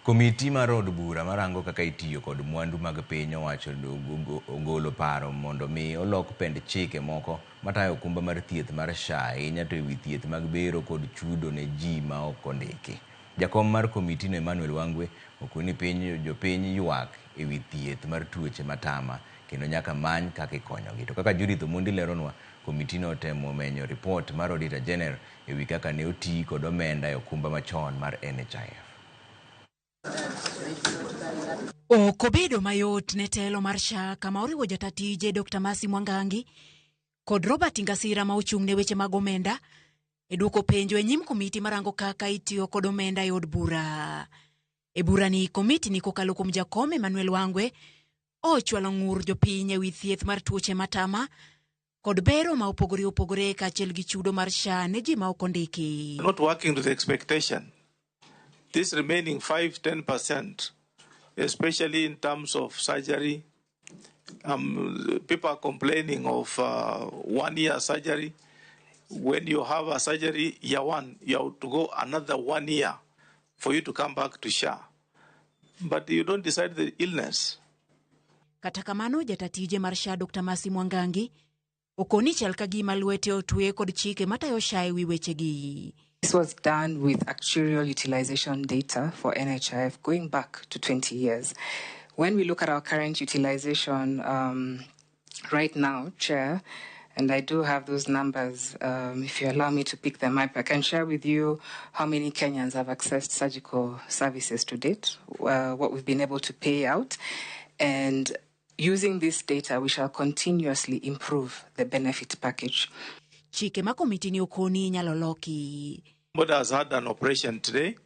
Komiti mar od bura marango kaka itiyo kod mwandu mag piny owacho ogolo paro mondo mi olok pend chike moko matayo okumba mar thieth mar SHA ahinya to ewi thieth mag bero kod chudo ne ji ma ok ondiki. Jakom mar komiti no Emmanuel Wangwe okoni jopiny ywak ewi thieth mar tuoche matama kendo nyaka many kaka ikonyogi. To kaka Judith Omondi leronwa, komiti no temo menyo ripot mar Auditor General ewi kaka ne oti kod omenda e okumba machon mar NHIF. Okobedo mayot ne telo mar SHA kama oriwo jatatije Dr. Masi Mwangangi kod Robert Ngasira ma ochung' ne weche mag omenda e duoko penjo e nyim komiti marango kaka itiyo kod omenda e od bura. E bura ni komiti ni kokalo kuom jakom Emmanuel Wangwe ochwalo ng'ur jopiny ewi thieth mar tuoche matama kod bero ma opogore kaachiel gi chudo mar SHA ne ji ma ok ondiki. Not working to the expectation. This remaining 5-10%, especially in terms of surgery, people are complaining of 1 year surgery. When you have a surgery year one, you have to go another 1 year for you to come back to SHA. But you don't decide the illness. Kata kamano jatatije mar SHA Dr. Masi Mwangangi okoni chal ka gima lwete otwe kod chike matayo SHA ewi wechegi. This was done with actuarial utilization data for NHIF going back to 20 years. When we look at our current utilization right now, Chair, and I do have those numbers, if you allow me to pick them up, I can share with you how many Kenyans have accessed surgical services to date, what we've been able to pay out, and using this data, we shall continuously improve the benefit package. Chike ma komiti ni okoni nyalo loki. Somebody has had an operation today.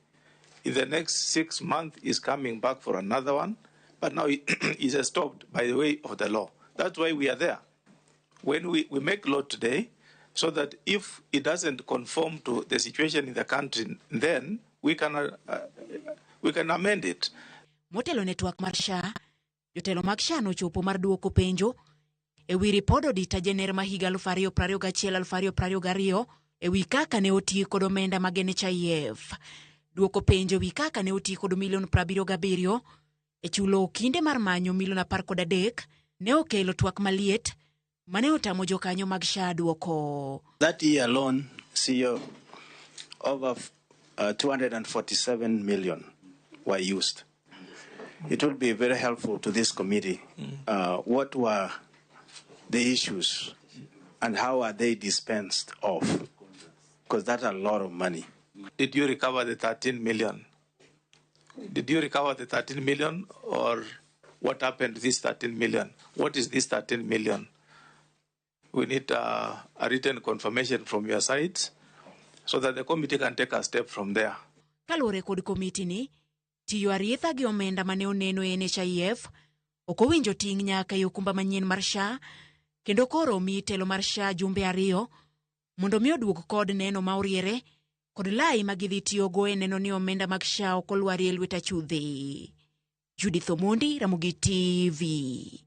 In the next 6 months, is coming back for another one. But now it is stopped by the way of the law. That's why we are there. When we make law today, so that if it doesn't conform to the situation in the country, then we can amend it. Motelo network mar SHA, jotelo mag SHA nochopo mar duoko penjo ewi ripod Auditor General ma higa 2021-2022 ewi kaka ne oti kod omenda mag NHIF. Duoko penjo ewi kaka ne oti kod $77,000,000 e chulo okinde mar manyo $13,000,000 ne okelo twak maliet mane otamo jokanyo mag SHA duoko. That year alone, CEO, over 247 million were used. It will be very helpful to this committee. What were the issues and how are they dispensed of? Because that's a lot of money. Did you recover the 13 million? Did you recover the 13 million, or what happened to this 13 million? What is this 13 million? We need a written confirmation from your sides so that the committee can take a step from there. Kalore kod komiti ni, tiyo arietha gi omenda mane oneno e NHIF, okowinjo ting' nyaka e okumba manyien mar SHA, kendo koro mi telo mar SHA jumbe 2 mondo mi oduog kod neno ma oriere kod lai magidhi tiyogo e neno ni omenda mag SHA okolwari e lwet achudhe. Judith Omondi, Ramogi TV.